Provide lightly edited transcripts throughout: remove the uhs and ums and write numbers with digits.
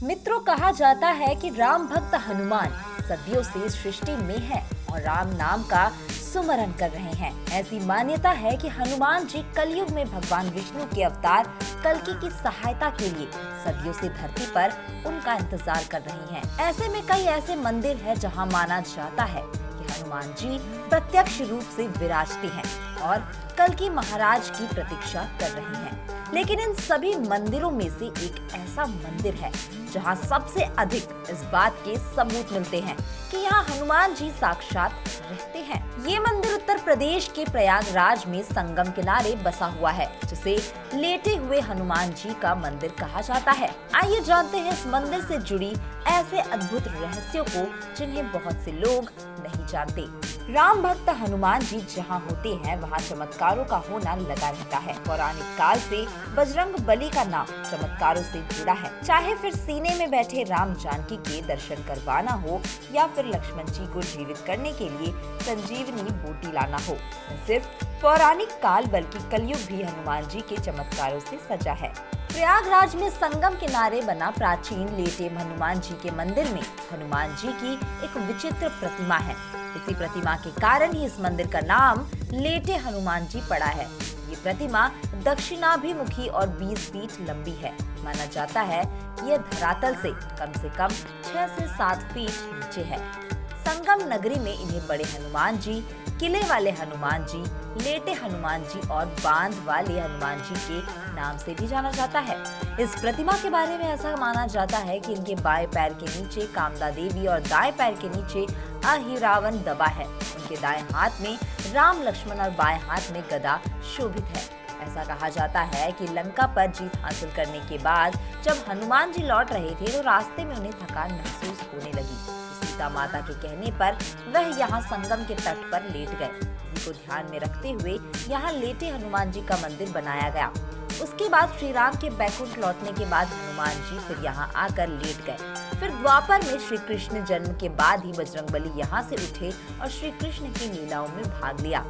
मित्रों, कहा जाता है कि राम भक्त हनुमान सदियों से सृष्टि में है और राम नाम का सुमरन कर रहे हैं। ऐसी मान्यता है कि हनुमान जी कलयुग में भगवान विष्णु के अवतार कल्कि की सहायता के लिए सदियों से धरती पर उनका इंतजार कर रही हैं। ऐसे में कई ऐसे मंदिर हैं जहां माना जाता है कि हनुमान जी प्रत्यक्ष रूप से विराजते हैं और कल्कि महाराज की प्रतीक्षा कर रहे हैं। लेकिन इन सभी मंदिरों में से एक ऐसा मंदिर है जहां सबसे अधिक इस बात के सबूत मिलते हैं कि यहाँ हनुमान जी साक्षात रहते हैं। ये मंदिर उत्तर प्रदेश के प्रयागराज में संगम किनारे बसा हुआ है, जिसे लेटे हुए हनुमान जी का मंदिर कहा जाता है। आइए जानते हैं इस मंदिर से जुड़ी ऐसे अद्भुत रहस्यों को जिन्हें बहुत से लोग नहीं जानते। राम भक्त हनुमान जी जहाँ होते हैं वहाँ चमत्कारों का होना लगा रहता है। पौराणिक काल से बजरंग बली का नाम चमत्कारों से जुड़ा है। चाहे फिर सीने में बैठे राम जानकी के दर्शन करवाना हो या फिर लक्ष्मण जी को जीवित करने के लिए संजीवनी बूटी लाना हो, न सिर्फ पौराणिक काल बल्कि कलयुग भी हनुमान जी के चमत्कारों से सजा है। प्रयागराज में संगम किनारे बना प्राचीन लेटे हनुमान जी के मंदिर में हनुमान जी की एक विचित्र प्रतिमा है। इसी प्रतिमा के कारण ही इस मंदिर का नाम लेटे हनुमान जी पड़ा है। ये प्रतिमा दक्षिणाभिमुखी और 20 फीट लंबी है। माना जाता है यह धरातल से कम 6 से 7 फीट नीचे है। संगम नगरी में इन्हें बड़े हनुमान जी, किले वाले हनुमान जी, लेटे हनुमान जी और बांध वाले हनुमान जी के नाम से भी जाना जाता है। इस प्रतिमा के बारे में ऐसा माना जाता है कि इनके बाएं पैर के नीचे कामदा देवी और दाएं पैर के नीचे अहिरावण दबा है। उनके दाएं हाथ में राम, लक्ष्मण और बाएं हाथ में गदा शोभित है। ऐसा कहा जाता है कि लंका पर जीत हासिल करने के बाद जब हनुमान जी लौट रहे थे तो रास्ते में उन्हें थकान महसूस होने लगी। सीता माता के कहने पर वह यहाँ संगम के तट पर लेट गए। इसी को ध्यान में रखते हुए यहाँ लेटे हनुमान जी का मंदिर बनाया गया। उसके बाद श्री राम के बैकुंठ लौटने के बाद हनुमान जी फिर यहाँ आकर लेट गए। फिर द्वापर में श्री कृष्ण जन्म के बाद ही बजरंगबली यहाँ से उठे और श्री कृष्ण की लीलाओं में भाग लिया।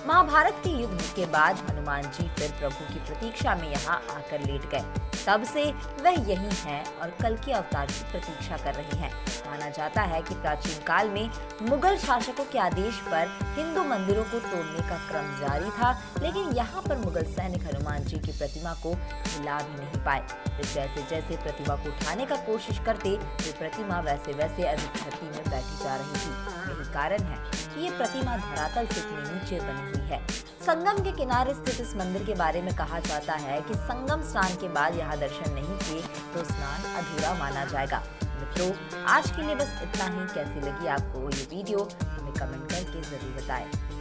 महाभारत के युद्ध के बाद हनुमान जी फिर प्रभु की प्रतीक्षा में यहाँ आकर लेट गए। तब से वह यही हैं और कल्कि अवतार की प्रतीक्षा कर रहे हैं। माना जाता है कि प्राचीन काल में मुगल शासकों के आदेश पर हिंदू मंदिरों को तोड़ने का क्रम जारी था, लेकिन यहाँ पर मुगल सैनिक हनुमान जी की प्रतिमा को हिला भी नहीं पाए। फिर जैसे जैसे प्रतिमा को उठाने का कोशिश करते तो प्रतिमा वैसे वैसे अधिक धरती में बैठी जा रही थी। यही कारण है कि ये प्रतिमा धरातल से इतनी नीचे बनी हुई है। संगम के किनारे स्थित इस मंदिर के बारे में कहा जाता है कि संगम स्नान के बाद यहाँ दर्शन नहीं किए तो स्नान अधूरा माना जाएगा। मित्रों, आज के लिए बस इतना ही। कैसी लगी आपको ये वीडियो हमें कमेंट करके जरूर बताएं।